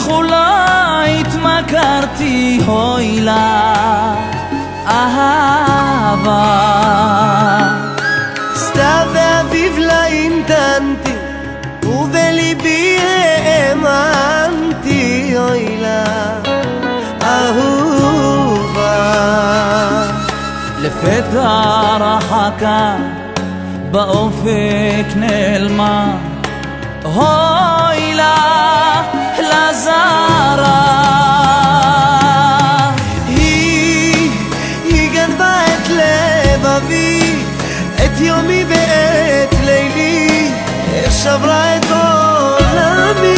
לכולה התמכרתי, הוי לה אהבה. סתיו ואביב לה המתנתי, ובליבי האמנתי, אוי לה אהובה. לפתע רחקה באופק נעלמה, אוי לה לזרה. היא גנבה את לבבי, את יומי ואת לילי, איך שברה את עולמי.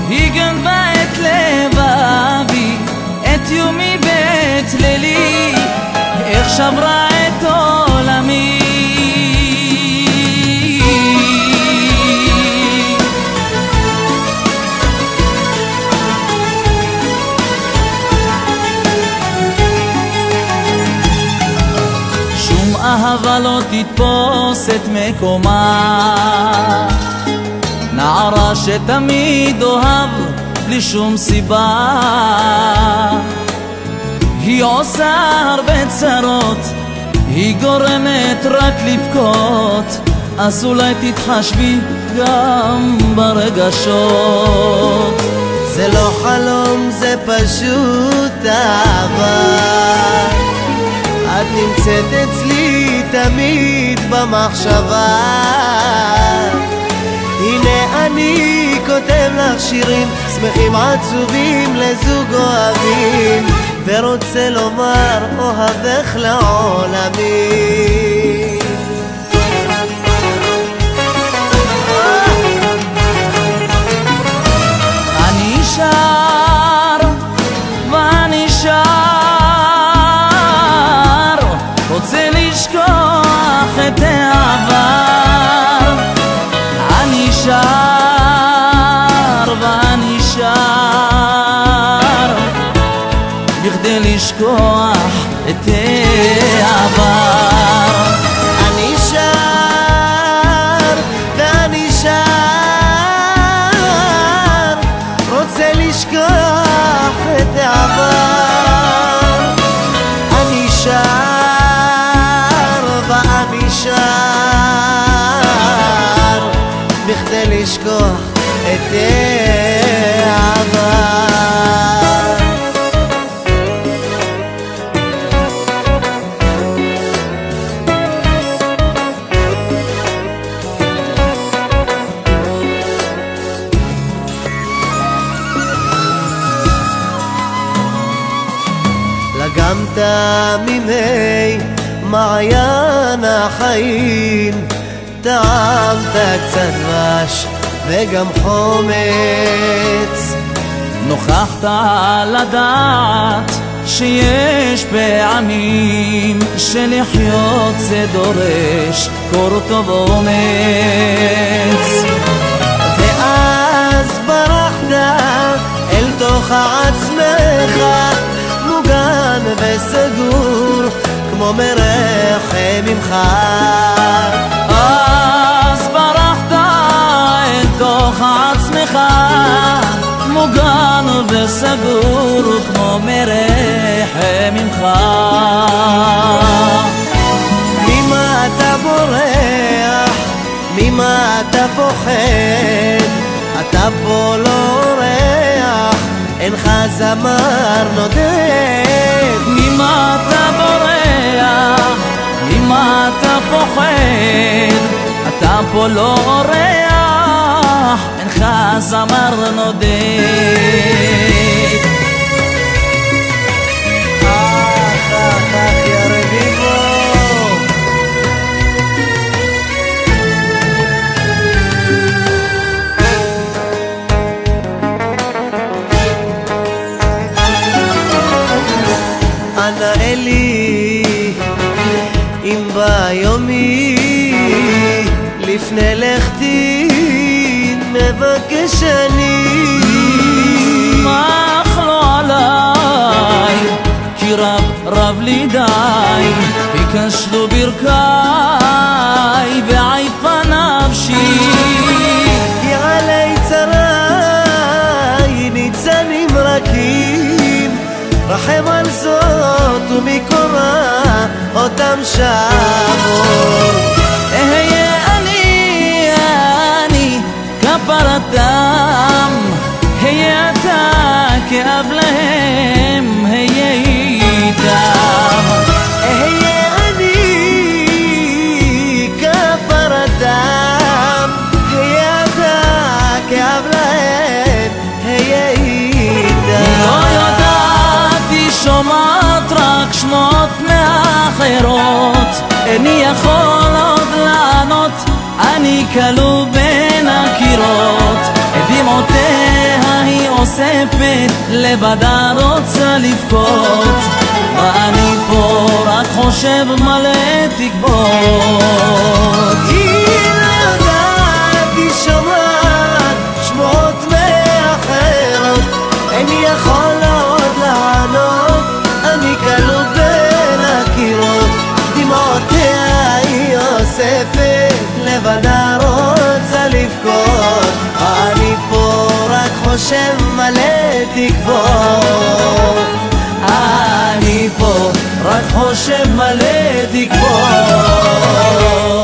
היא גנבה את לבבי, את יומי ואת לילי, איך שברה את עולמי. שום אהבה לא תתפוס את מקומה, נערה שתמיד אוהב בלי שום סיבה. היא עושה הרבה צרות, היא גורמת רק לבכות, אז אולי תתחשבי גם ברגשות. זה לא חלום, זה פשוט אהבה, את נמצאת אצלי תמיד במחשבה. הנה אני כותב לך שירים שמחים עצובים לזוג אוהבים, ורוצה לומר אוהבך לעולמי. אני שר ואני שר, רוצה לשכוח את העבר. אני שר ואני שר, בכדי לשכוח את העבר. אני שר ואני שר, רוצה לשכוח את העבר. אני שר ואני שר, בכדי לשכוח את העבר. לגמת ממי מעיין החיים, טעמת קצת דבש וגם חומץ. נוכחת לדעת שיש פעמים שלחיות זה דורש קור טוב אומץ. ואז ברחת אל תוך עצמך, מוגן וסגור כמו מרחם ממך. אז ברחת אל תוך עצמך, מוגן וסגור כמו מרחם ממך. ממה אתה בורח? ממה אתה פוחד? אתה פה לא אורח, אינך זמר נודד. ממה אתה בורח? ממה אתה פוחד? אתה פה לא אורח, אינך זמר נודד. אח אח אח יא רביבו, אנא אלי אם ביומי לפני לכתי מבקש אני. אך לא עליי, כי רב לי די, וכשלו ברכיי ועייפה נפשי. ומקורה אותם שבור. אהיה אני כפרתם, היה אתה כאב להם, היה איתם. אהיה אני כפרתם, היה אתה כאב להם, היה איתם. לא ידעתי, שומעת רק שמות מאחרות, איני יכול עוד לענות, אני כלוא בין הקירות. את דמעותיה היא אוספת, לבדה רוצה לבכות, ואני פה רק חושב מלא תקוות. היא לא יודעת, היא שומעת שמות מאחרות, איני יכול עוד לענות, אני כלוא בין הקירות. דמעותיה היא אוספת, לבדה רוצה לבכות, אני פה רק חושב מלא תקוות. אני פה רק חושב מלא תקוות.